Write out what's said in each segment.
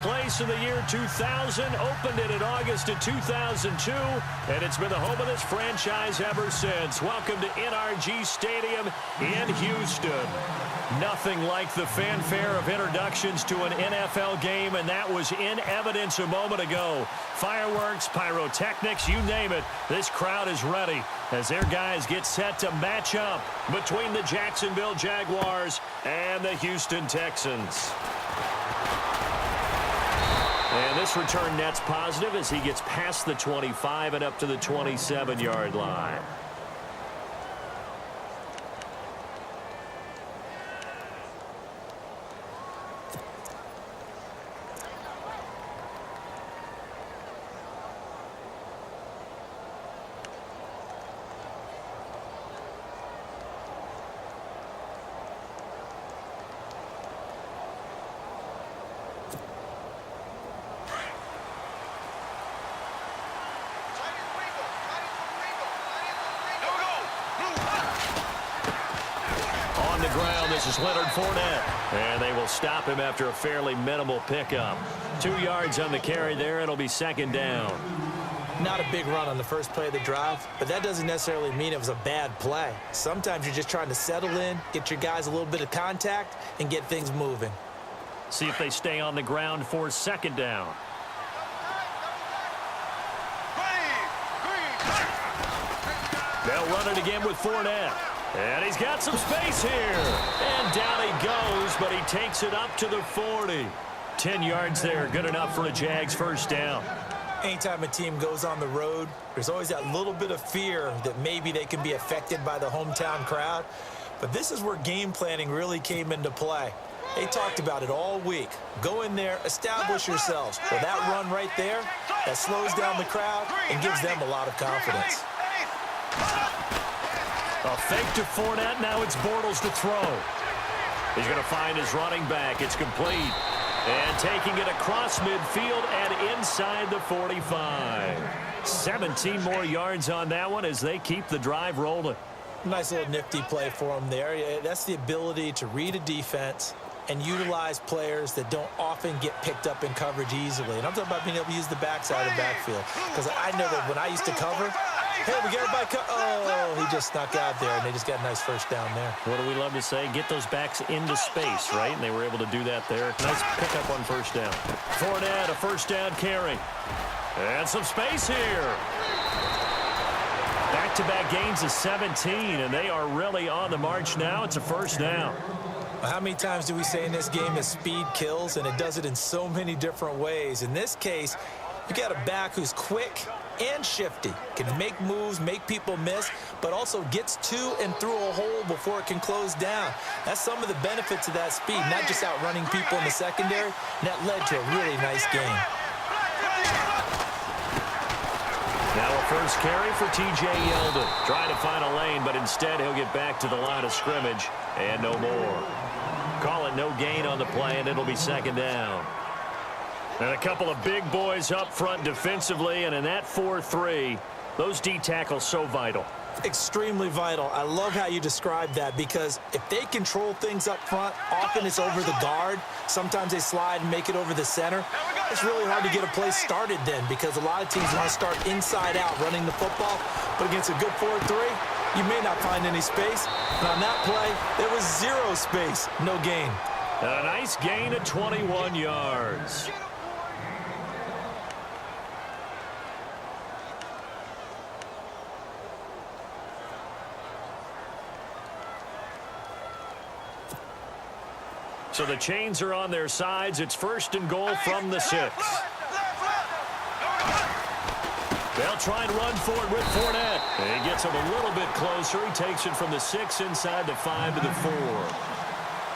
Place in the year 2000, opened it in August of 2002, and it's been the home of this franchise ever since. Welcome to NRG Stadium in Houston. Nothing like the fanfare of introductions to an NFL game, and that was in evidence a moment ago. Fireworks, pyrotechnics, you name it, this crowd is ready as their guys get set to match up between the Jacksonville Jaguars and the Houston Texans. And this return net's positive as he gets past the 25 and up to the 27-yard line. This is Leonard Fournette, and they will stop him after a fairly minimal pickup. 2 yards on the carry there. It'll be second down. Not a big run on the first play of the drive, but that doesn't necessarily mean it was a bad play. Sometimes you're just trying to settle in, get your guys a little bit of contact, and get things moving. See if they stay on the ground for second down. They'll run it again with Fournette. And he's got some space here. And down he goes, but he takes it up to the 40. 10 yards there, good enough for a Jags first down. Anytime a team goes on the road, there's always that little bit of fear that maybe they can be affected by the hometown crowd. But this is where game planning really came into play. They talked about it all week. Go in there, establish yourselves. Well, that run right there, that slows down the crowd and gives them a lot of confidence. A fake to Fournette. Now it's Bortles to throw. He's going to find his running back. It's complete. And taking it across midfield and inside the 45. 17 more yards on that one as they keep the drive rolling. Nice little nifty play for him there. That's the ability to read a defense and utilize players that don't often get picked up in coverage easily. And I'm talking about being able to use the backside of the backfield. Because I know that when I used to cover, hey, we got everybody. Oh, he just snuck out there, and they just got a nice first down there. What do we love to say? Get those backs into space, right? And they were able to do that there. Nice pickup on first down. Fournette, a first down carry. And some space here. Back-to-back gains of 17, and they are really on the march now. It's a first down. How many times do we say in this game that speed kills, and it does it in so many different ways? In this case, you got a back who's quick and shifty, can make moves, make people miss, but also gets to and through a hole before it can close down. That's some of the benefits of that speed, not just outrunning people in the secondary, and that led to a really nice game. Now a first carry for T.J. Yeldon. Trying to find a lane, but instead he'll get back to the line of scrimmage and no more. Call it no gain on the play, and it'll be second down. And a couple of big boys up front defensively, and in that 4-3, those D tackles so vital. Extremely vital. I love how you describe that because if they control things up front, often it's over the guard. Sometimes they slide and make it over the center. It's really hard to get a play started then because a lot of teams want to start inside out running the football. But against a good 4-3, you may not find any space. And on that play, there was zero space, no gain. A nice gain of 21 yards. So the chains are on their sides. It's first and goal from the 6. They'll try and run for it with Fournette. And he gets him a little bit closer. He takes it from the 6 inside the 5 to the 4.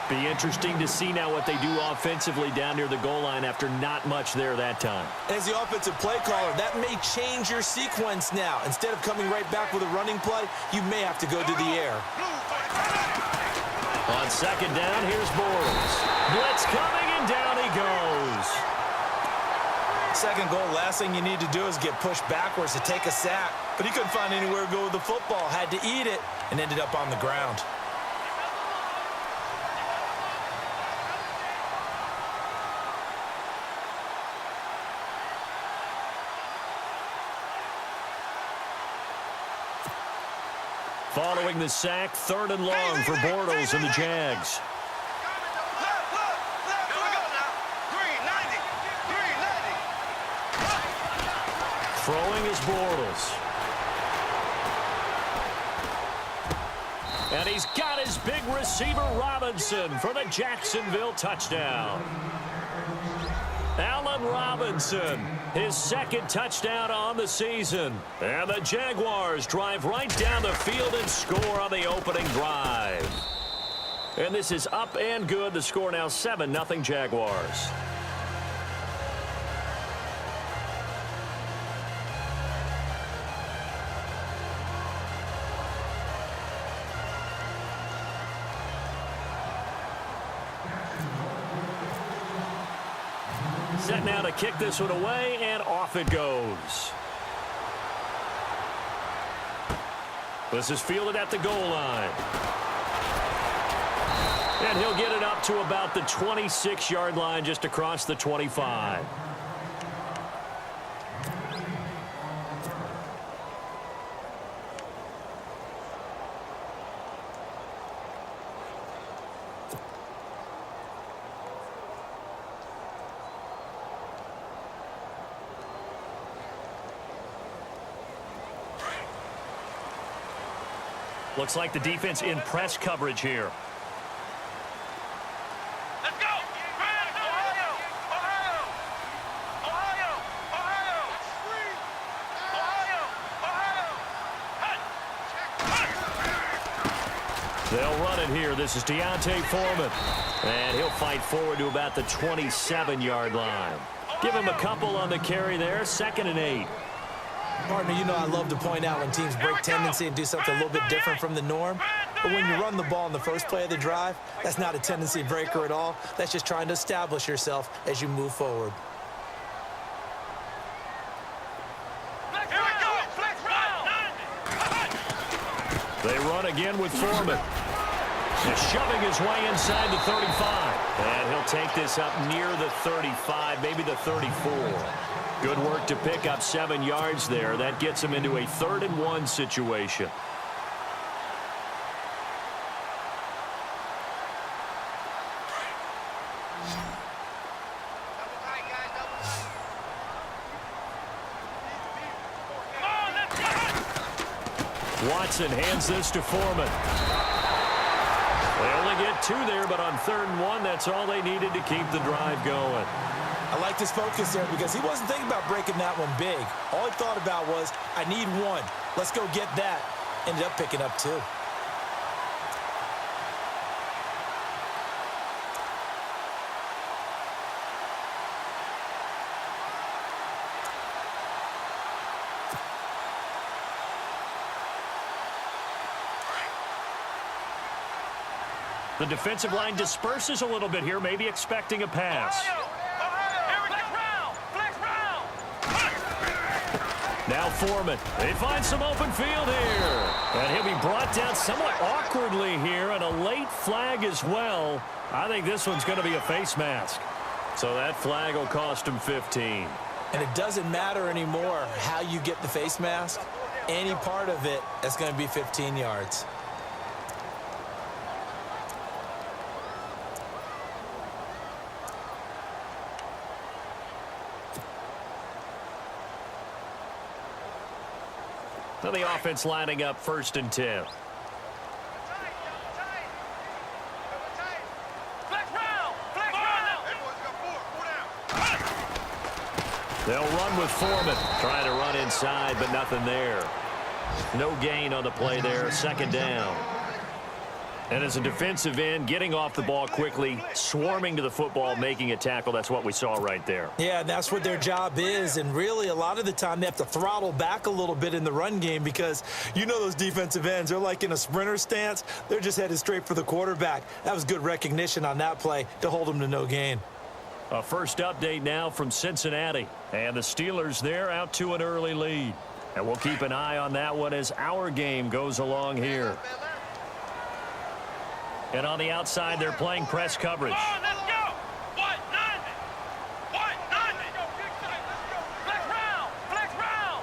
Be interesting to see now what they do offensively down near the goal line after not much there that time. As the offensive play caller, that may change your sequence now. Instead of coming right back with a running play, you may have to go to the air. On second down, here's Bortles. Blitz coming, and down he goes. Second goal, last thing you need to do is get pushed backwards to take a sack. But he couldn't find anywhere to go with the football. Had to eat it and ended up on the ground. Following the sack, 3rd and long for Bortles and the Jags. Throwing is Bortles. And he's got his big receiver, Robinson, for the Jacksonville touchdown. Allen Robinson, his 2nd touchdown on the season. And the Jaguars drive right down the field and score on the opening drive. And this is up and good. The score now 7-0 Jaguars. Set now to kick this one away, and off it goes. This is fielded at the goal line. And he'll get it up to about the 26-yard line, just across the 25. Looks like the defense in press coverage here. Let's go! Ohio! Ohio! Ohio! Ohio! Ohio! They'll run it here. This is Deontay Foreman. And he'll fight forward to about the 27-yard line. Give him a couple on the carry there. 2nd and 8. Partner, you know I love to point out when teams break tendency and do something a little bit different from the norm. But when you run the ball in the first play of the drive, that's not a tendency breaker at all. That's just trying to establish yourself as you move forward. They run again with Foreman. Just shoving his way inside the 35. And he'll take this up near the 35, maybe the 34. Good work to pick up 7 yards there. That gets him into a 3rd and 1 situation. Watson hands this to Foreman. They only get 2 there, but on 3rd and 1, that's all they needed to keep the drive going. I like his focus there because he wasn't thinking about breaking that one big. All he thought about was, I need 1. Let's go get that. Ended up picking up 2. The defensive line disperses a little bit here, maybe expecting a pass. Now Foreman. They find some open field here. And he'll be brought down somewhat awkwardly here, and a late flag as well. I think this one's going to be a face mask. So that flag will cost him 15. And it doesn't matter anymore how you get the face mask. Any part of it is going to be 15 yards. So the offense lining up 1st and 10. They'll run with Foreman. Trying to run inside, but nothing there. No gain on the play there. 2nd down. And as a defensive end, getting off the ball quickly, swarming to the football, making a tackle, that's what we saw right there. Yeah, that's what their job is. And really, a lot of the time, they have to throttle back a little bit in the run game because you know those defensive ends, they're like in a sprinter stance. They're just headed straight for the quarterback. That was good recognition on that play to hold them to no gain. A first update now from Cincinnati. And the Steelers there out to an early lead. And we'll keep an eye on that one as our game goes along here. And on the outside, they're playing press coverage. Let's go! What? 90! What? 90! Flex round! Flex round!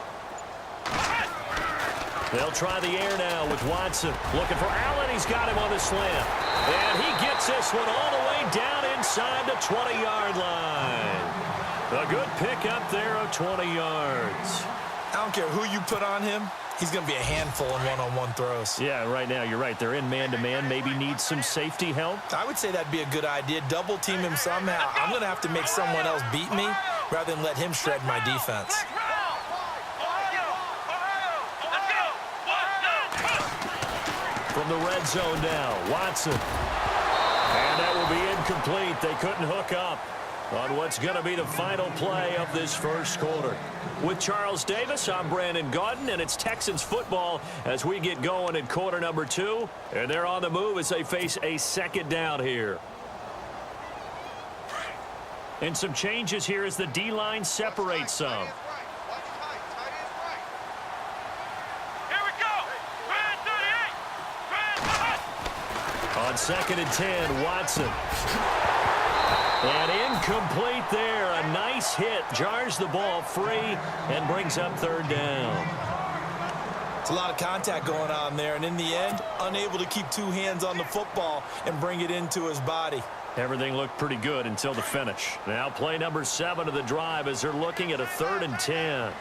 They'll try the air now with Watson. Looking for Allen. He's got him on the slant. And he gets this one all the way down inside the 20-yard line. A good pickup there of 20 yards. I don't care who you put on him. He's going to be a handful in one-on-one throws. Yeah, right now, you're right. They're in man-to-man. Maybe need some safety help. I would say that'd be a good idea. Double team him somehow. I'm going to have to make someone else beat me rather than let him shred my defense. From the red zone now, Watson. And that will be incomplete. They couldn't hook up on what's going to be the final play of this first quarter. With Charles Davis, I'm Brandon Gaudin, and it's Texans football as we get going in quarter number 2. And they're on the move as they face a second down here. And some changes here as the D-line separates some. On 2nd and 10, Watson. And incomplete there. A nice hit. Jars the ball free and brings up 3rd down. It's a lot of contact going on there, and in the end, unable to keep 2 hands on the football and bring it into his body. Everything looked pretty good until the finish. Now play number 7 of the drive as they're looking at a 3rd and 10.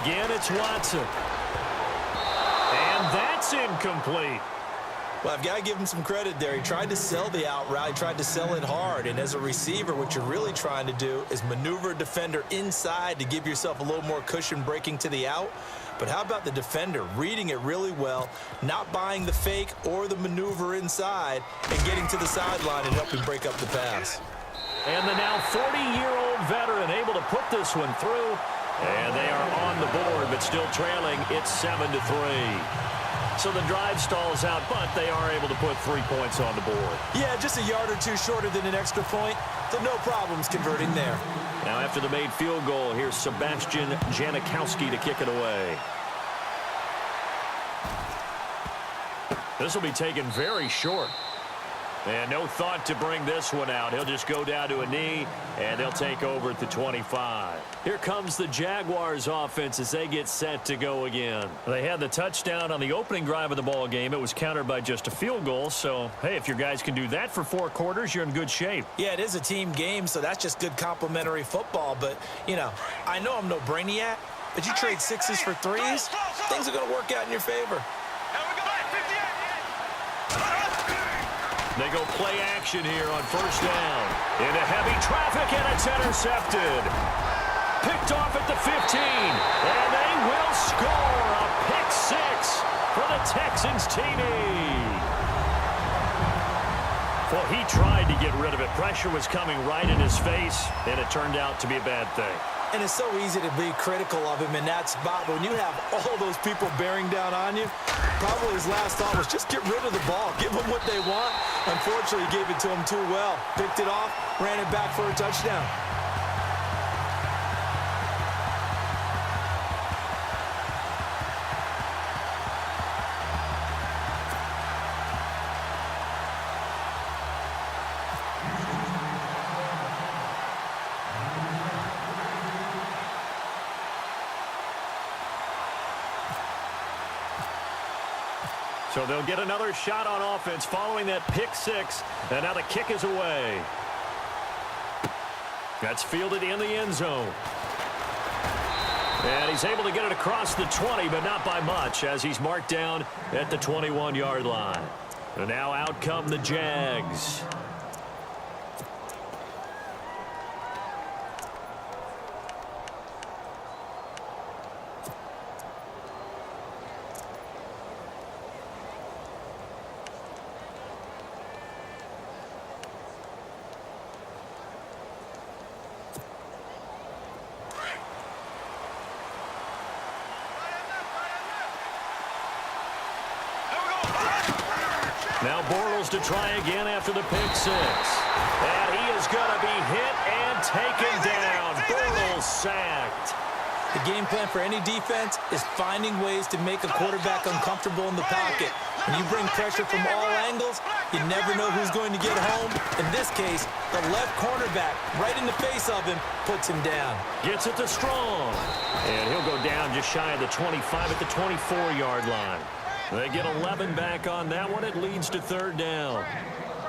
Again, it's Watson. And that's incomplete. Well, I've got to give him some credit there. He tried to sell the out route. He tried to sell it hard. And as a receiver, what you're really trying to do is maneuver a defender inside to give yourself a little more cushion breaking to the out. But how about the defender reading it really well, not buying the fake or the maneuver inside, and getting to the sideline and helping break up the pass. And the now 40-year-old veteran able to put this one through. And they are on the board, but still trailing. It's 7-3. So the drive stalls out, but they are able to put 3 points on the board. Yeah, just a yard or two shorter than an extra point, so no problems converting there. Now after the made field goal, here's Sebastian Janikowski to kick it away. This will be taken very short. And no thought to bring this one out. He'll just go down to a knee, and they'll take over at the 25. Here comes the Jaguars offense as they get set to go again. They had the touchdown on the opening drive of the ball game. It was countered by just a field goal. So, hey, if your guys can do that for 4 quarters, you're in good shape. Yeah, it is a team game, so that's just good complimentary football. But, you know, I know I'm no brainiac, but you trade 6s for 3s, things are going to work out in your favor. They go play action here on 1st down. Into heavy traffic, and it's intercepted. Picked off at the 15. And they will score a pick 6 for the Texans TD. Well, he tried to get rid of it. Pressure was coming right in his face, and it turned out to be a bad thing. And it's so easy to be critical of him in that spot. But when you have all those people bearing down on you, probably his last thought was just get rid of the ball. Give them what they want. Unfortunately, he gave it to them too well. Picked it off, ran it back for a touchdown. So they'll get another shot on offense following that pick 6. And now the kick is away. That's fielded in the end zone. And he's able to get it across the 20, but not by much, as he's marked down at the 21-yard line. And now out come the Jags. Now Bortles to try again after the pick 6. And he is going to be hit and taken down. Bortles sacked. The game plan for any defense is finding ways to make a quarterback uncomfortable in the pocket. When you bring pressure from all angles, you never know who's going to get home. In this case, the left cornerback, right in the face of him, puts him down. Gets it to Strong. And he'll go down just shy of the 25 at the 24-yard line. They get 11 back on that one. It leads to third down.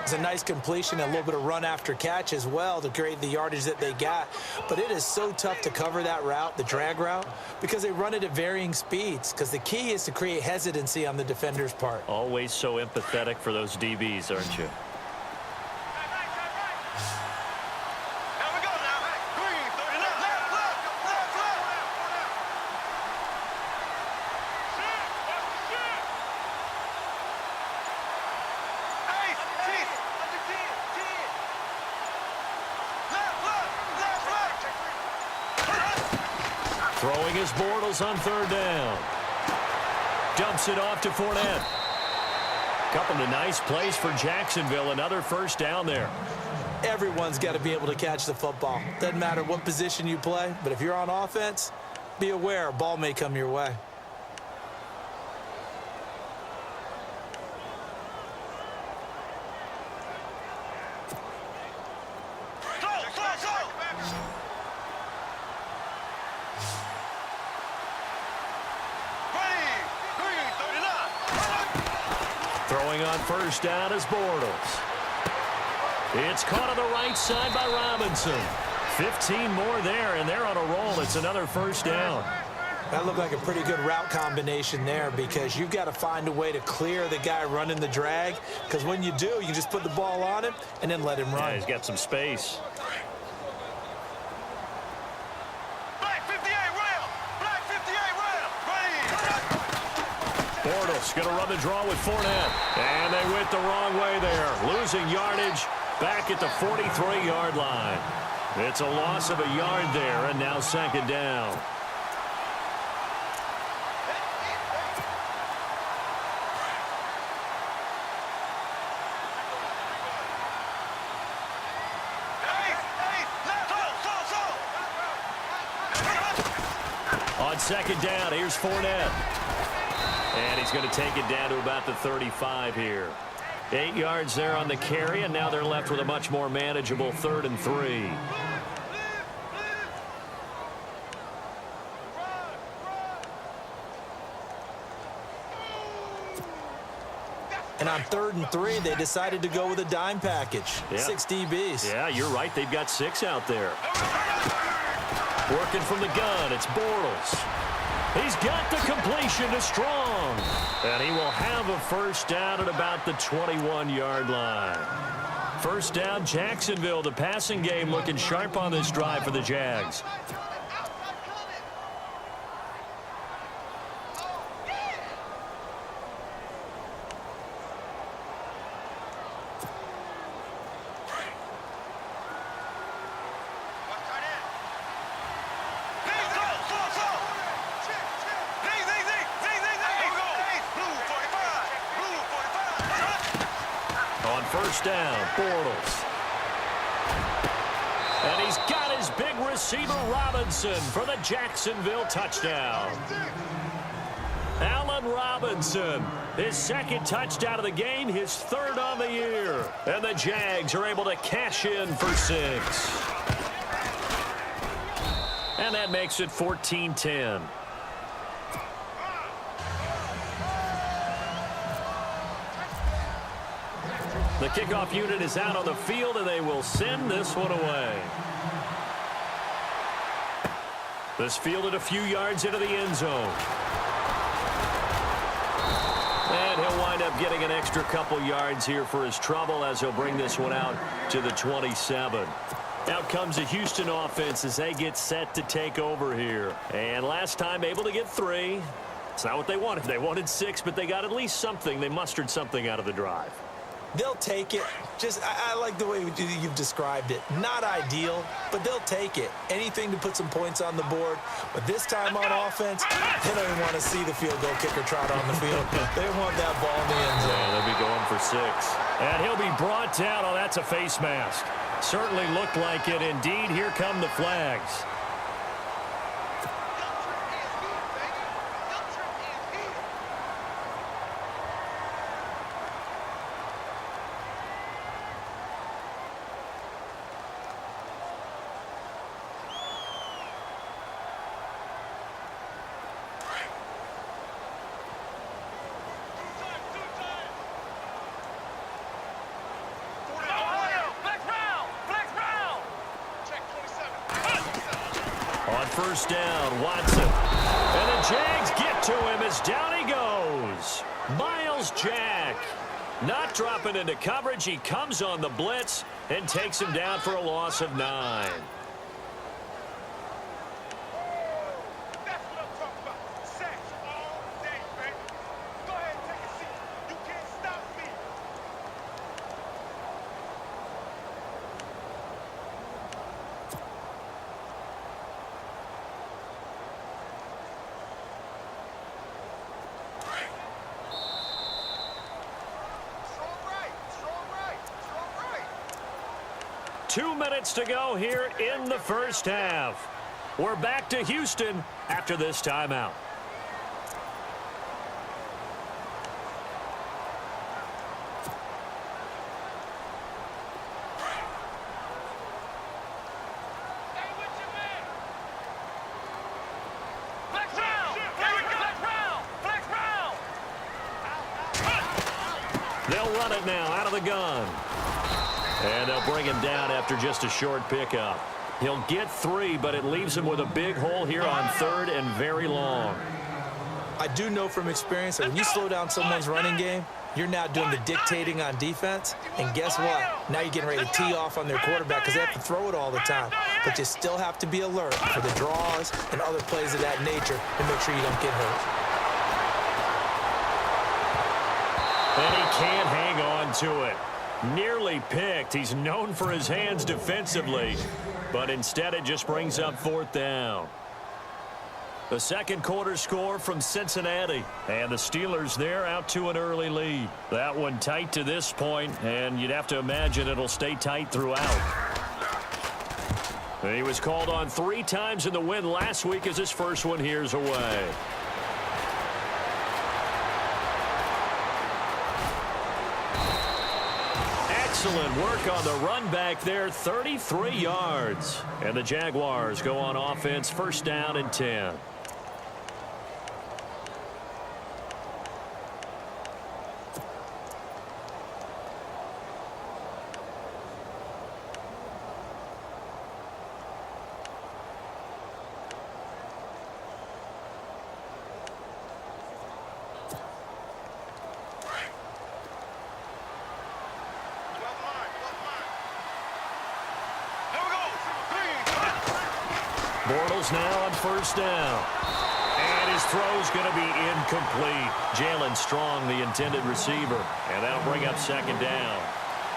It's a nice completion, a little bit of run after catch as well to create the yardage that they got. But it is so tough to cover that route, the drag route, because they run it at varying speeds. Because the key is to create hesitancy on the defender's part. Always so empathetic for those DBs, aren't you? Throwing his Bortles on third down. Dumps it off to Fournette. Couple of nice plays for Jacksonville. Another first down there. Everyone's got to be able to catch the football. Doesn't matter what position you play, but if you're on offense, be aware a ball may come your way. Throwing on first down is Bortles. It's caught on the right side by Robinson. 15 more there, and they're on a roll. It's another first down. That looked like a pretty good route combination there because you've got to find a way to clear the guy running the drag, because when you do, you just put the ball on him and then let him run. Yeah, he's got some space. Bortles going to run the draw with Fournette. And they went the wrong way there. Losing yardage back at the 43-yard line. It's a loss of a yard there, and now second down. On second down, here's Fournette. And he's going to take it down to about the 35 here. 8 yards there on the carry, and now they're left with a much more manageable 3rd and 3. And on 3rd and 3, they decided to go with a dime package. Yeah. 6 DBs. Yeah, you're right. They've got 6 out there. Working from the gun, it's Bortles. He's got the completion to Strong. And he will have a first down at about the 21-yard line. First down, Jacksonville. The passing game looking sharp on this drive for the Jags. First down, Bortles. And he's got his big receiver, Robinson, for the Jacksonville touchdown. Allen Robinson, his 2nd touchdown of the game, his 3rd on the year. And the Jags are able to cash in for 6. And that makes it 14-10. The kickoff unit is out on the field, and they will send this one away. This fielded a few yards into the end zone. And he'll wind up getting an extra couple yards here for his trouble as he'll bring this one out to the 27. Out comes the Houston offense as they get set to take over here. And last time able to get 3. It's not what they wanted. They wanted 6, but they got at least something. They mustered something out of the drive. They'll take it. I like the way you've described it. Not ideal, but they'll take it. Anything to put some points on the board. But this time on offense, they don't even want to see the field goal kicker trot on the field. They want that ball in the end zone. Yeah, they'll be going for 6. And he'll be brought down. Oh, that's a face mask. Certainly looked like it. Indeed, here come the flags. first down. Watson. And the Jags get to him as down he goes. Miles Jack. Not dropping into coverage. He comes on the blitz and takes him down for a loss of 9. Two minutes to go here in the first half. We're back to Houston after this timeout. They'll run it now out of the gun. And they'll bring him down after just a short pickup. He'll get 3, but it leaves him with a big hole here on third and very long. I do know from experience that when you slow down someone's running game, you're now doing the dictating on defense. And guess what? Now you're getting ready to tee off on their quarterback because they have to throw it all the time. But you still have to be alert for the draws and other plays of that nature to make sure you don't get hurt. And he can't hang on to it. Nearly picked. He's known for his hands defensively, but instead it just brings up fourth down. The second quarter score from Cincinnati, and the Steelers there out to an early lead. That one tight to this point, and you'd have to imagine it'll stay tight throughout. He was called on 3 times in the win last week as his first one here's away. Excellent work on the run back there, 33 yards. And the Jaguars go on offense, first down and 10. Bortles now on first down. And his throw's going to be incomplete. Jalen Strong, the intended receiver. And that'll bring up second down.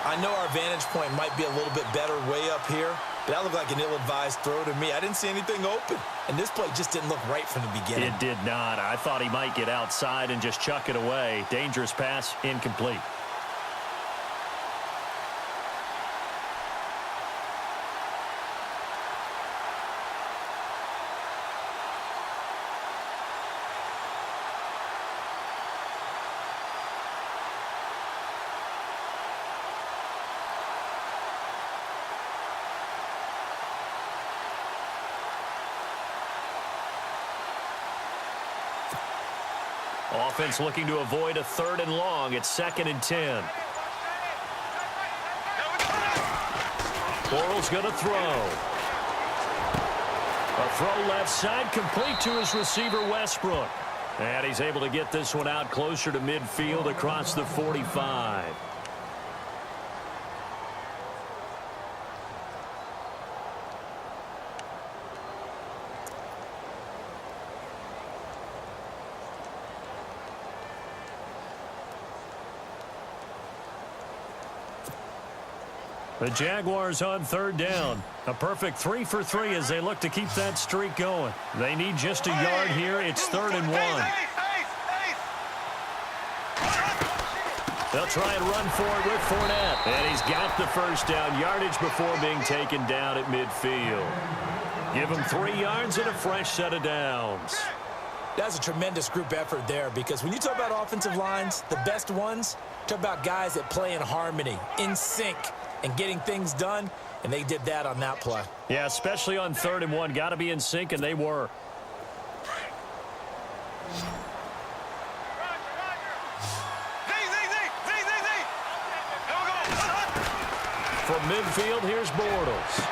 I know our vantage point might be a little bit better way up here, but that looked like an ill-advised throw to me. I didn't see anything open. And this play just didn't look right from the beginning. It did not. I thought he might get outside and just chuck it away. Dangerous pass, incomplete. Offense looking to avoid a 3rd and long. It's 2nd and 10. Bortles going to throw. A throw left side, complete to his receiver, Westbrook. And he's able to get this one out closer to midfield across the 45. The Jaguars on 3rd down. A perfect 3 for 3 as they look to keep that streak going. They need just a yard here. It's 3rd and 1. They'll try and run for it with Fournette. And he's got the first down yardage before being taken down at midfield. Give him 3 yards and a fresh set of downs. That's a tremendous group effort there because when you talk about offensive lines, the best ones, talk about guys that play in harmony, in sync, and getting things done, and they did that on that play. Yeah, especially on 3rd and 1. Got to be in sync, and they were. From midfield, here's Bortles.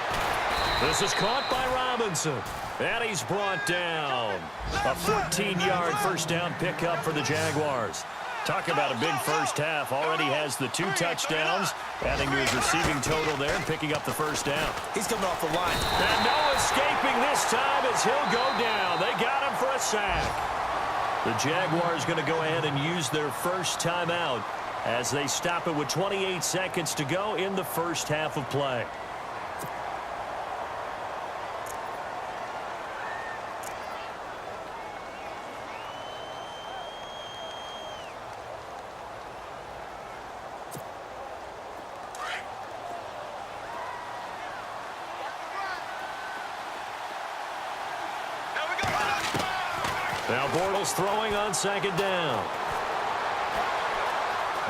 This is caught by Robinson. And he's brought down. A 14-yard first down pickup for the Jaguars. Talk about a big first half. Already has the 2 touchdowns, adding to his receiving total there and picking up the first down. He's coming off the line. And no escaping this time as he'll go down. They got him for a sack. The Jaguars going to go ahead and use their first timeout as they stop it with 28 seconds to go in the first half of play. Now Bortles throwing on second down.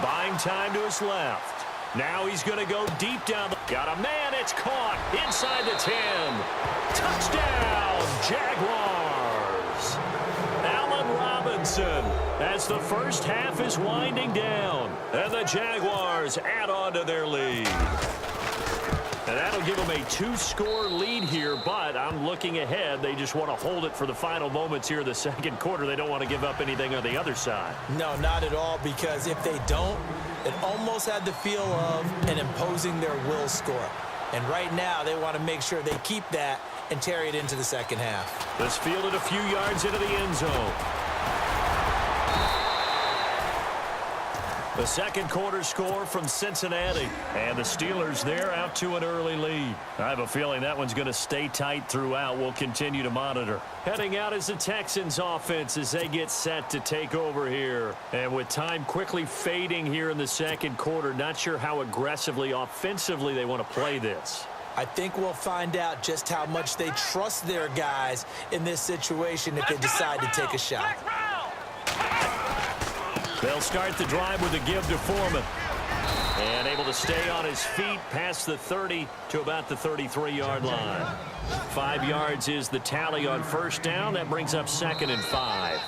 Buying time to his left. Now he's going to go deep down. Got a man. It's caught inside the 10. Touchdown, Jaguars. Allen Robinson as the first half is winding down. And the Jaguars add on to their lead. And that'll give them a 2-score lead here, but I'm looking ahead. They just want to hold it for the final moments here in the second quarter. They don't want to give up anything on the other side. No, not at all, because if they don't, it almost had the feel of an imposing their will score. And right now, they want to make sure they keep that and carry it into the second half. This fielded a few yards into the end zone. The second quarter score from Cincinnati. And the Steelers there out to an early lead. I have a feeling that one's going to stay tight throughout. We'll continue to monitor. Heading out is the Texans offense as they get set to take over here. And with time quickly fading here in the second quarter, not sure how aggressively, offensively they want to play this. I think we'll find out just how much they trust their guys in this situation if they decide to take a shot. They'll start the drive with a give to Foreman. And able to stay on his feet past the 30 to about the 33-yard line. 5 yards is the tally on first down. That brings up 2nd and 5.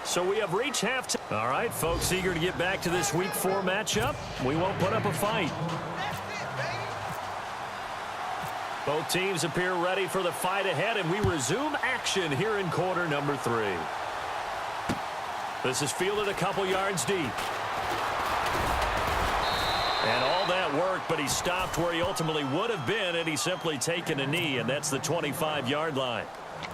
So we have reached halftime. All right, folks, eager to get back to this Week 4 matchup. We won't put up a fight. Both teams appear ready for the fight ahead, and we resume action here in quarter number 3. This is fielded a couple yards deep. And all that work, but he stopped where he ultimately would have been, and he's simply taken a knee, and that's the 25-yard line.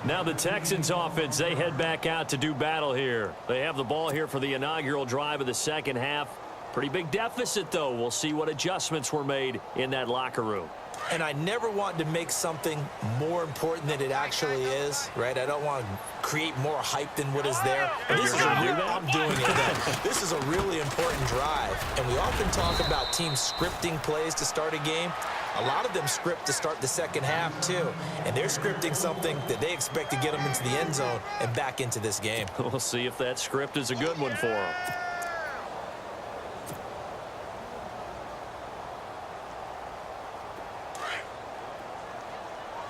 Now the Texans offense, they head back out to do battle here. They have the ball here for the inaugural drive of the second half. Pretty big deficit, though. We'll see what adjustments were made in that locker room. And I never want to make something more important than it actually is, right? I don't want to create more hype than what is there. I'm doing it. This is a really important drive. And we often talk about teams scripting plays to start a game. A lot of them script to start the second half, too. And they're scripting something that they expect to get them into the end zone and back into this game. We'll see if that script is a good one for them.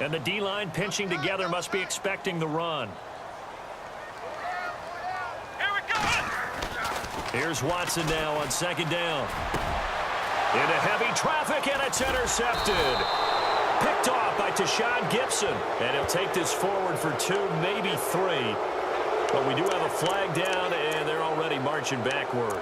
And the D-line pinching together must be expecting the run. Here we go. Here's Watson now on second down. Into heavy traffic, and it's intercepted. Picked off by Tashawn Gibson. And he'll take this forward for 2, maybe 3. But we do have a flag down, and they're already marching backward.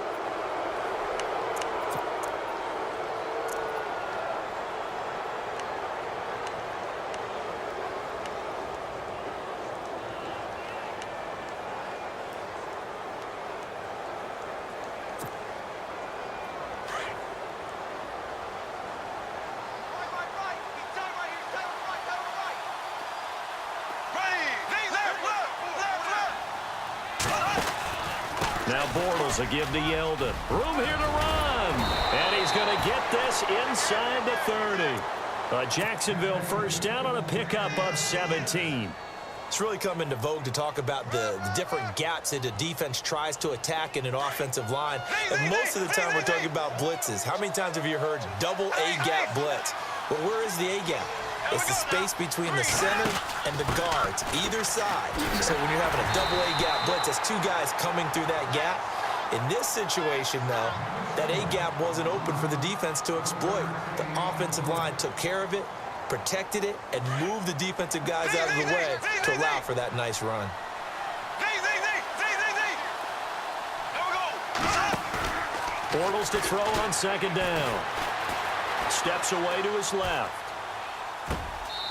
Now Bortles a give to Yeldon. Room here to run. And he's going to get this inside the 30. A Jacksonville first down on a pickup of 17. It's really come into vogue to talk about the different gaps that a defense tries to attack in an offensive line. And most of the time we're talking about blitzes. How many times have you heard double A-gap blitz? Well, where is the A-gap? It's the space between the center and the guards, either side. So when you're having a double A-gap blitz, that's 2 guys coming through that gap. In this situation, though, that A-gap wasn't open for the defense to exploit. The offensive line took care of it, protected it, and moved the defensive guys out of the way to allow for that nice run. Bortles to throw on second down. Steps away to his left.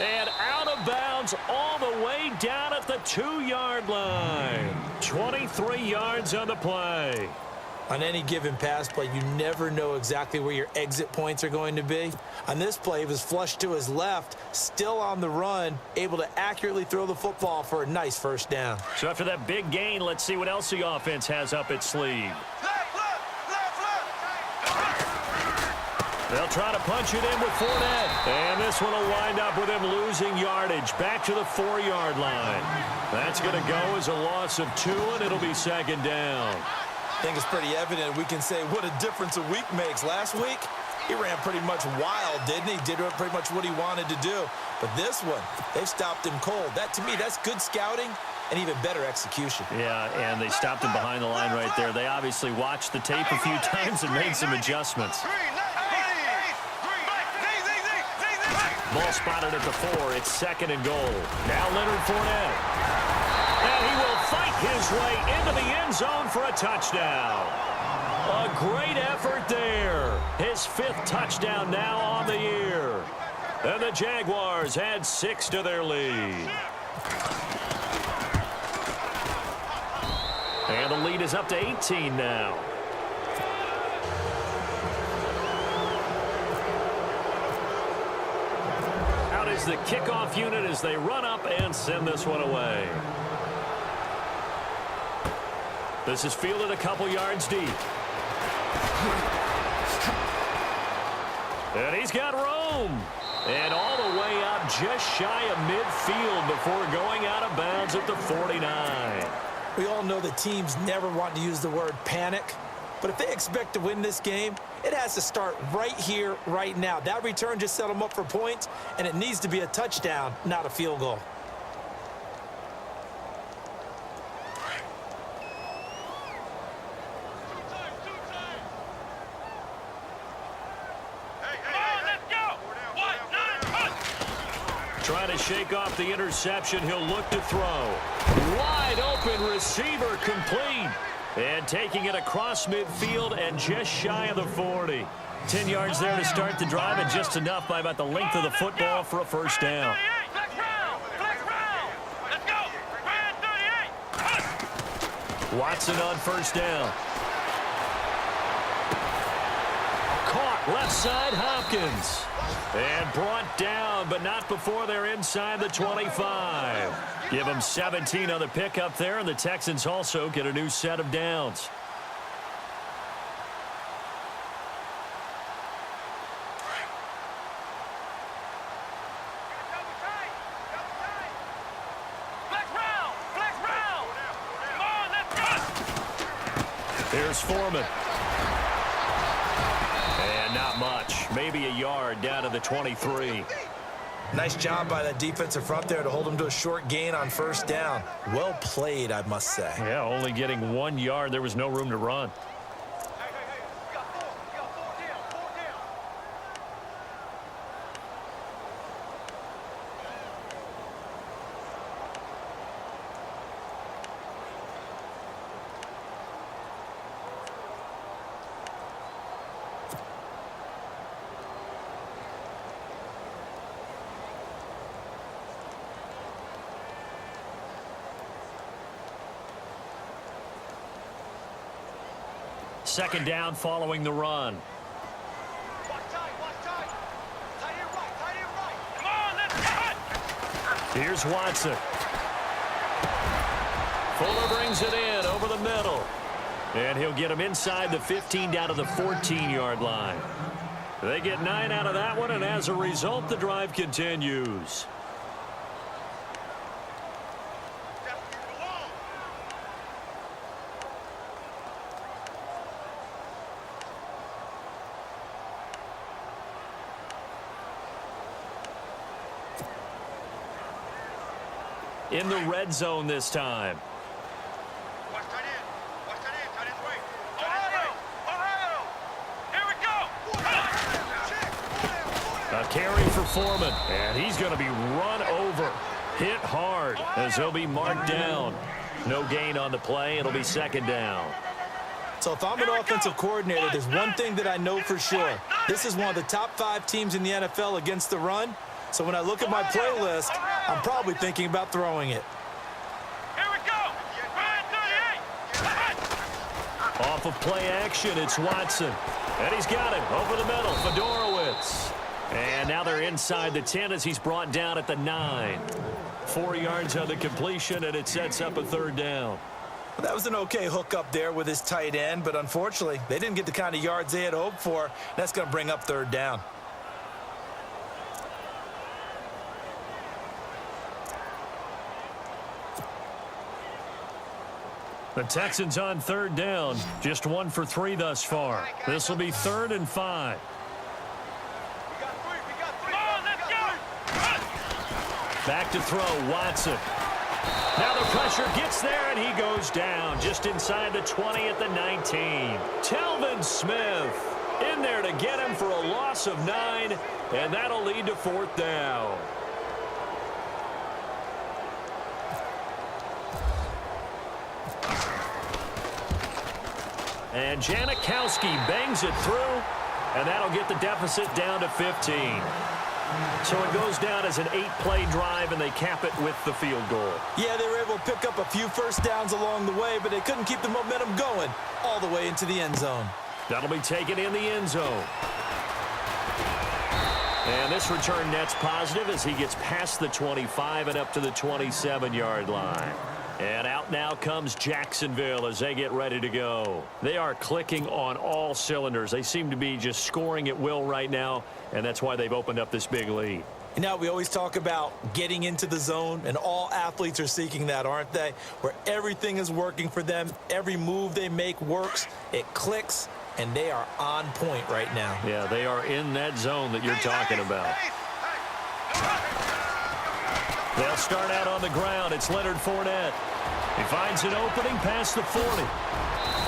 And out of bounds all the way down at the 2-yard line. 23 yards on the play. On any given pass play, you never know exactly where your exit points are going to be. On this play, he was flushed to his left, still on the run, able to accurately throw the football for a nice first down. So after that big gain, let's see what else the offense has up its sleeve. They'll try to punch it in with Fournette. And this one will wind up with him losing yardage back to the 4-yard line. That's going to go as a loss of 2, and it'll be second down. I think it's pretty evident we can say what a difference a week makes. Last week, he ran pretty much wild, didn't he? Did pretty much what he wanted to do. But this one, they stopped him cold. That, to me, that's good scouting and even better execution. Yeah, and they stopped him behind the line right there. They obviously watched the tape a few times and made some adjustments. Ball spotted at the 4. It's second and goal. Now Leonard Fournette. And he will fight his way into the end zone for a touchdown. A great effort there. His 5th touchdown now on the year. And the Jaguars add 6 to their lead. And the lead is up to 18 now. Is the kickoff unit as they run up and send this one away. This is fielded a couple yards deep. And he's got room. And all the way out just shy of midfield before going out of bounds at the 49. We all know the teams never want to use the word panic. But if they expect to win this game, it has to start right here, right now. That return just set them up for points, and it needs to be a touchdown, not a field goal. Trying to shake off the interception. He'll look to throw. Wide open receiver complete. And taking it across midfield and just shy of the 40. 10 yards there to start the drive, and just enough by about the length of the football for a first down. Watson on first down. Caught left side, Hopkins. And brought down, but not before they're inside the 25. Give them 17 on the pickup there, and the Texans also get a new set of downs. Here's Foreman. And not much. Maybe a yard down to the 23. Nice job by that defensive front there to hold him to a short gain on first down. Well played, I must say. Yeah, only getting 1 yard. There was no room to run. Second down following the run. Here's Watson. Fuller brings it in over the middle. And he'll get him inside the 15 down to the 14-yard line. They get 9 out of that one, and as a result, the drive continues. In the red zone this time. A carry for Foreman, and he's going to be run over. Hit hard as he'll be marked down. No gain on the play. It'll be second down. So if I'm an offensive coordinator, there's one thing that I know for sure. This is one of the top 5 teams in the NFL against the run. So when I look at my playlist, I'm probably thinking about throwing it. Here we go. Off of play action, it's Watson. And he's got it over the middle, Fedorowicz. And now they're inside the 10 as he's brought down at the 9. 4 yards on the completion, and it sets up a third down. Well, that was an okay hook up there with his tight end, but unfortunately, they didn't get the kind of yards they had hoped for. That's going to bring up third down. The Texans on third down, just 1 for 3 thus far. This will be 3rd and 5. Back to throw, Watson. Now the pressure gets there, and he goes down just inside the 20 at the 19. Telvin Smith in there to get him for a loss of 9, and that'll lead to 4th down. And Janikowski bangs it through, and that'll get the deficit down to 15. So it goes down as an 8-play drive, and they cap it with the field goal. Yeah, they were able to pick up a few first downs along the way, but they couldn't keep the momentum going all the way into the end zone. That'll be taken in the end zone. And this return net's positive as he gets past the 25 and up to the 27-yard line. And out now comes Jacksonville as they get ready to go. They are clicking on all cylinders. They seem to be just scoring at will right now, and that's why they've opened up this big lead. You know, we always talk about getting into the zone, and all athletes are seeking that, aren't they? Where everything is working for them. Every move they make works. It clicks, and they are on point right now. Yeah, they are in that zone that you're talking about. They'll start out on the ground. It's Leonard Fournette. He finds an opening past the 40.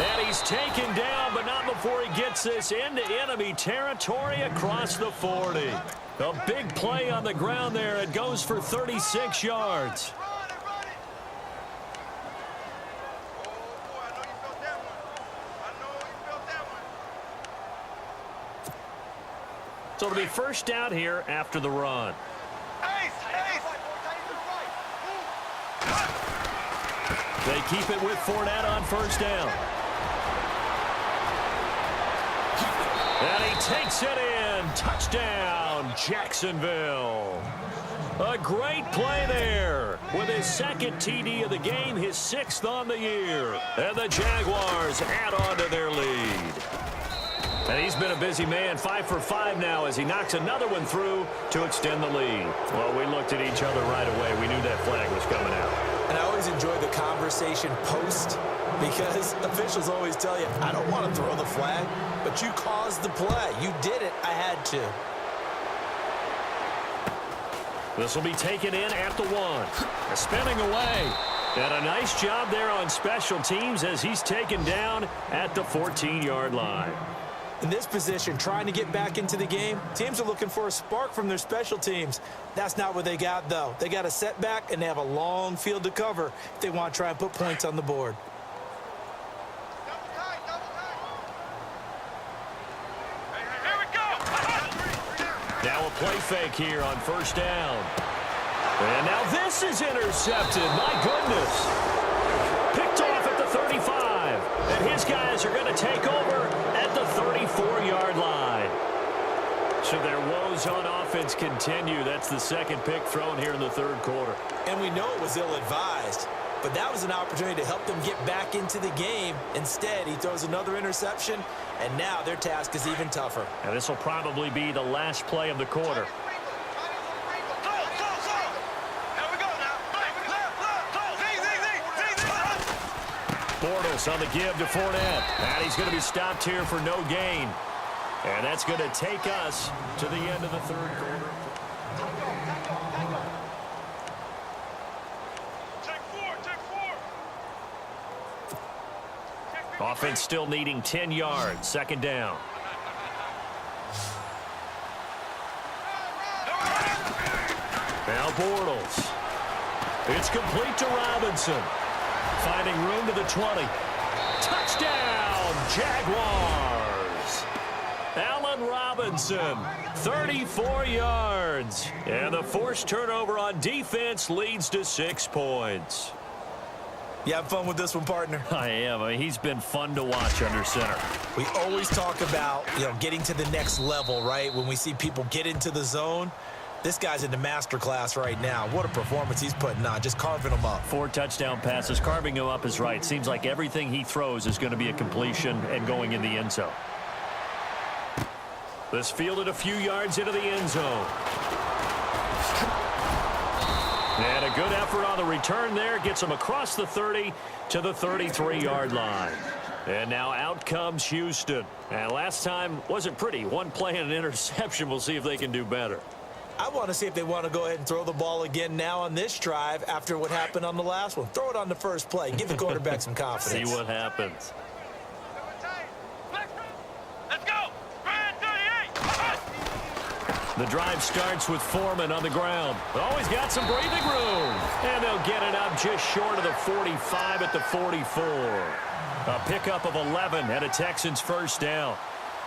And he's taken down, but not before he gets this into enemy territory across the 40. A big play on the ground there. It goes for 36 yards. So it'll be first down here after the run. They keep it with Fournette on first down. And he takes it in. Touchdown, Jacksonville. A great play there with his 2nd TD of the game, his 6th on the year. And the Jaguars add on to their lead. And he's been a busy man, 5 for 5 now as he knocks another one through to extend the lead. Well, we looked at each other right away. We knew that flag was coming out. And I always enjoy the conversation post because officials always tell you, I don't want to throw the flag, but you caused the play. You did it. I had to. This will be taken in at the 1. Spinning away. And a nice job there on special teams as he's taken down at the 14-yard line. In this position, trying to get back into the game, teams are looking for a spark from their special teams. That's not what they got, though. They got a setback, and they have a long field to cover if they want to try and put points on the board. Here we go. Now a play fake here on first down. And now this is intercepted. My goodness. Picked off at the 35. And his guys are going to take over at the 34-yard line. So their woes on offense continue. That's the 2nd pick thrown here in the 3rd quarter. And we know it was ill-advised, but that was an opportunity to help them get back into the game. Instead, he throws another interception, and now their task is even tougher. And this will probably be the last play of the quarter. Bortles on the give to Fournette. And he's going to be stopped here for no gain. And that's going to take us to the end of the 3rd quarter. Offense still needing 10 yards. 2nd down. Now Bortles. It's complete to Robinson. Finding room to the 20. Touchdown, Jaguars. Allen Robinson, 34 yards. And the forced turnover on defense leads to 6 points. You have fun with this one, partner? I am. I mean, he's been fun to watch under center. We always talk about, getting to the next level, right? When we see people get into the zone, this guy's in the master class right now. What a performance he's putting on, just carving them up. 4 touchdown passes. Carving him up is right. Seems like everything he throws is going to be a completion and going in the end zone. This fielded a few yards into the end zone. And a good effort on the return there. Gets him across the 30 to the 33-yard line. And now out comes Houston. And last time wasn't pretty. One play and an interception. We'll see if they can do better. I want to see if they want to go ahead and throw the ball again now on this drive after what happened on the last one. Throw it on the first play. Give the quarterback some confidence. See what happens. Let's go. Ryan 38. The drive starts with Foreman on the ground. Always got some breathing room. And they'll get it up just short of the 45 at the 44. A pickup of 11 and a Texans first down.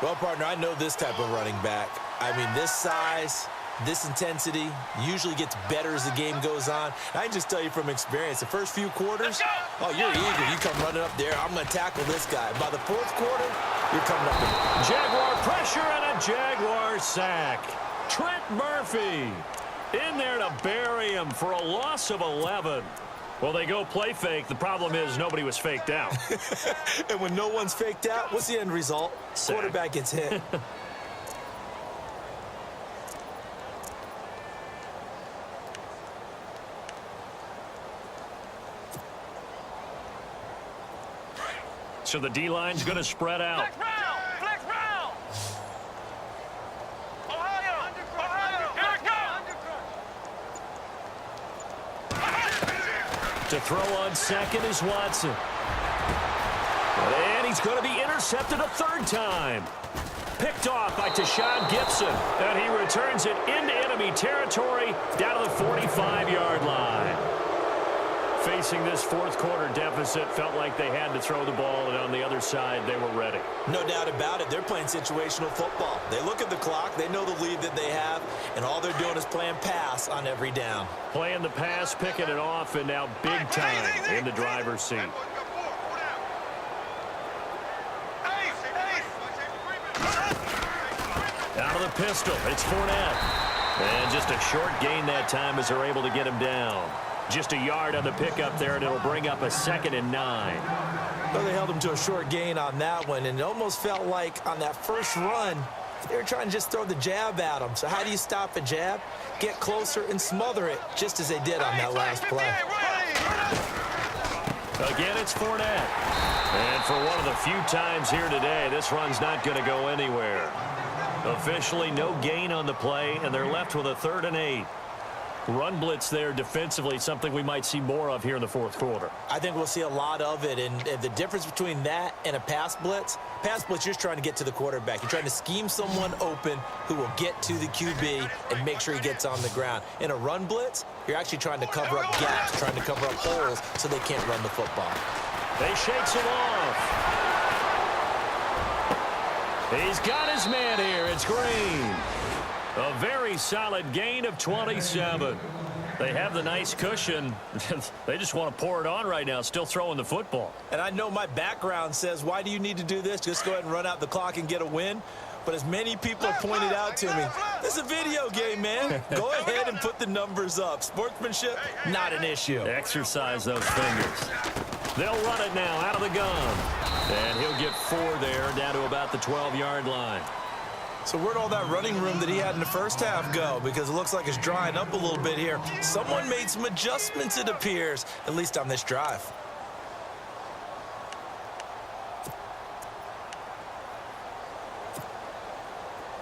Well, partner, I know this type of running back. I mean, this size, this intensity usually gets better as the game goes on. And I can just tell you from experience, the first few quarters, oh, you're eager. You come running up there. I'm going to tackle this guy. By the fourth quarter, you're coming up there. Jaguar pressure and a Jaguar sack. Trent Murphy in there to bury him for a loss of 11. Well, they go play fake. The problem is nobody was faked out. And when no one's faked out, what's the end result? Sack. Quarterback gets hit. So the D-line's going to spread out. Flex round. Flex round. Ohio. Ohio. Here it comes. To throw on second is Watson. And he's going to be intercepted a third time. Picked off by Tashawn Gibson. And he returns it into enemy territory down to the 45-yard line. Facing this fourth quarter deficit, felt like they had to throw the ball, and on the other side, they were ready. No doubt about it. They're playing situational football. They look at the clock. They know the lead that they have, and all they're doing is playing pass on every down. Playing the pass, picking it off, and now big time in the driver's seat. Out of the pistol, it's Fournette. And just a short gain that time as they're able to get him down. Just a yard on the pickup there, and it'll bring up a 2nd and 9. Well, they held him to a short gain on that one, and it almost felt like on that first run, they were trying to just throw the jab at him. So how do you stop a jab? Get closer and smother it, just as they did on that last play. Again, it's Fournette. And for one of the few times here today, this run's not going to go anywhere. Officially, no gain on the play, and they're left with a 3rd and 8. Run blitz there defensively, something we might see more of here in the fourth quarter. I think we'll see a lot of it, and the difference between that and a pass blitz, you're just trying to get to the quarterback. You're trying to scheme someone open who will get to the QB and make sure he gets on the ground. In a run blitz, you're actually trying to cover up gaps, trying to cover up holes so they can't run the football. They shakes him off. He's got his man here. It's Green. A very solid gain of 27. They have the nice cushion. They just want to pour it on right now, still throwing the football. And I know my background says, why do you need to do this? Just go ahead and run out the clock and get a win. But as many people have pointed out to me, this is a video game, man. Go ahead and put the numbers up. Sportsmanship, not an issue. Exercise those fingers. They'll run it now out of the gun. And he'll get 4 there, down to about the 12-yard line. So where'd all that running room that he had in the first half go? Because it looks like it's drying up a little bit here. Someone made some adjustments, it appears, at least on this drive.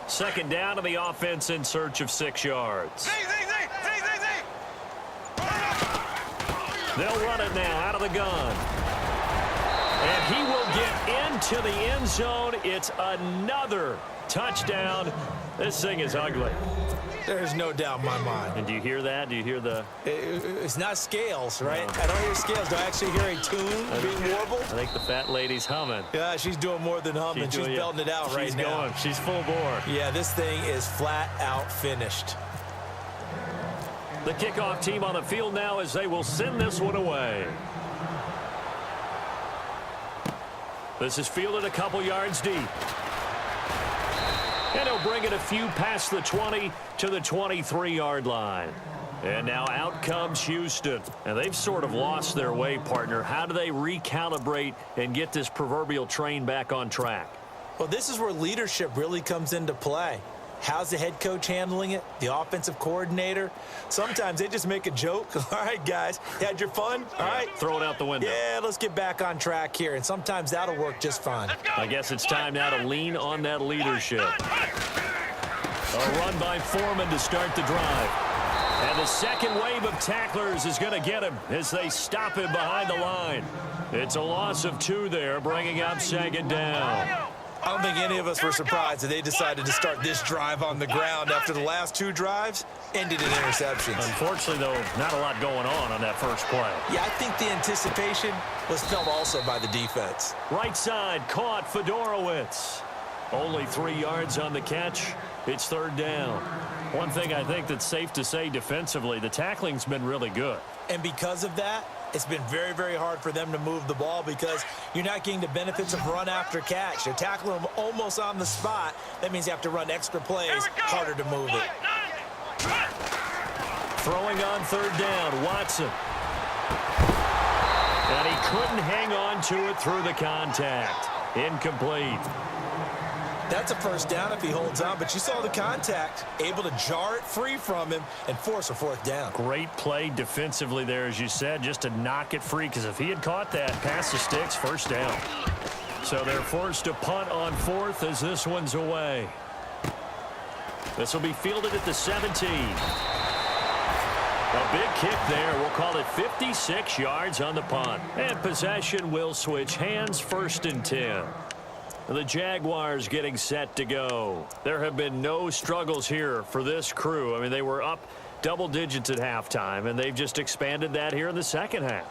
Second down to the offense in search of 6 yards. They'll run it now out of the gun. And he will get into the end zone. It's another touchdown. This thing is ugly. There's no doubt in my mind. And do you hear that? Do you hear the... It's not scales, right? No. I don't hear scales. Do I actually hear a tune being warbled? I think the fat lady's humming. Yeah, she's doing more than humming. She's belting it out right now. She's going. She's full bore. Yeah, this thing is flat out finished. The kickoff team on the field now as they will send this one away. This is fielded a couple yards deep. And he'll bring it a few past the 20 to the 23-yard line. And now out comes Houston. And they've sort of lost their way, partner. How do they recalibrate and get this proverbial train back on track? Well, this is where leadership really comes into play. How's the head coach handling it? The offensive coordinator? Sometimes they just make a joke. All right, guys, you had your fun? All right. Throw it out the window. Yeah, let's get back on track here. And sometimes that'll work just fine. I guess it's time now to lean on that leadership. A run by Foreman to start the drive. And the second wave of tacklers is going to get him as they stop him behind the line. It's a loss of 2 there, bringing up second down. I don't think any of us were surprised that they decided to start this drive on the ground after the last 2 drives ended in interceptions. Unfortunately, though, not a lot going on that first play. Yeah, I think the anticipation was felt also by the defense. Right side, caught Fedorowicz. Only 3 yards on the catch. It's third down. One thing I think that's safe to say defensively, the tackling's been really good. And because of that, it's been very, very hard for them to move the ball because you're not getting the benefits of run after catch. They're tackling them almost on the spot. That means you have to run extra plays, harder to move it. Throwing on third down, Watson. And he couldn't hang on to it through the contact. Incomplete. That's a first down if he holds on, but you saw the contact, able to jar it free from him and force a fourth down. Great play defensively there, as you said, just to knock it free, because if he had caught that, pass the sticks, first down. So they're forced to punt on fourth as this one's away. This will be fielded at the 17. A big kick there. We'll call it 56 yards on the punt. And possession will switch hands, first and 10. The Jaguars getting set to go. There have been no struggles here for this crew. I mean, they were up double digits at halftime, and they've just expanded that here in the second half.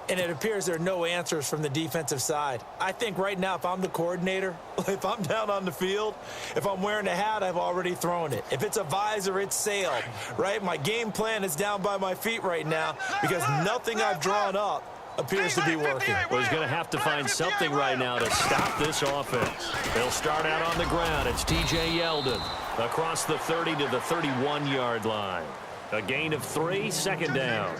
And it appears there are no answers from the defensive side. I think right now, if I'm the coordinator, if I'm down on the field, if I'm wearing a hat, I've already thrown it. If it's a visor, it's sailed, right? My game plan is down by my feet right now because nothing I've drawn up appears to be working. Well, he's going to have to find something right now to stop this offense. They'll start out on the ground. It's T.J. Yeldon across the 30 to the 31-yard line. A gain of 3, second down.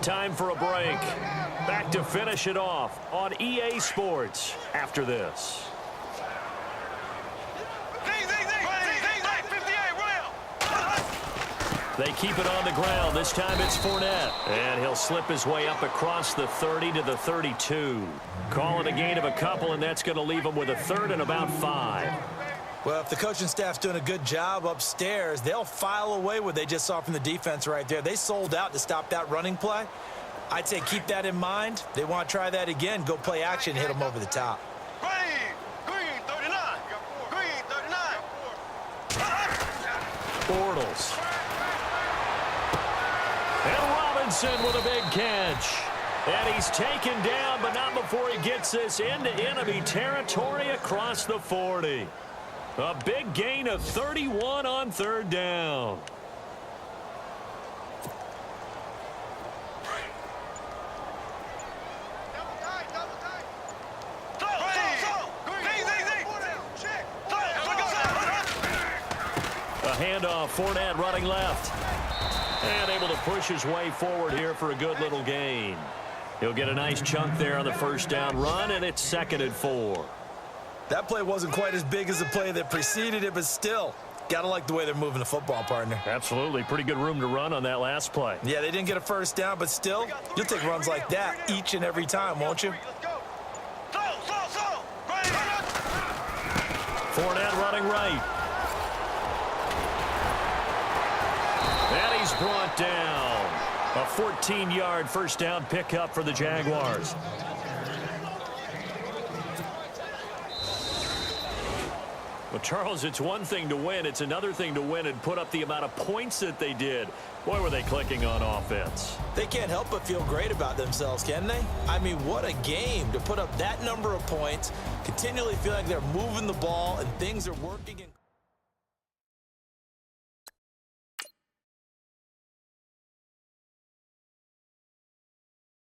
Time for a break. Back to finish it off on EA Sports after this. They keep it on the ground. This time it's Fournette. And he'll slip his way up across the 30 to the 32. Call it a gain of a couple, and that's going to leave him with a third and about 5. Well, if the coaching staff's doing a good job upstairs, they'll file away what they just saw from the defense right there. They sold out to stop that running play. I'd say keep that in mind. They want to try that again. Go play action, hit them over the top. Green 39. Green 39. Bortles. And Robinson with a big catch. And he's taken down, but not before he gets this into enemy territory across the 40. A big gain of 31 on third down. A handoff, Fournette running left. And able to push his way forward here for a good little gain. He'll get a nice chunk there on the first down run, and it's 2nd and 4. That play wasn't quite as big as the play that preceded it, but still, gotta like the way they're moving the football, partner. Absolutely. Pretty good room to run on that last play. Yeah, they didn't get a first down, but still, you'll take runs like that each and every time, won't you? Fournette running right. A 14-yard first down pickup for the Jaguars. Well, Charles, it's one thing to win. It's another thing to win and put up the amount of points that they did. Boy, were they clicking on offense. They can't help but feel great about themselves, can they? I mean, what a game to put up that number of points, continually feel like they're moving the ball and things are working.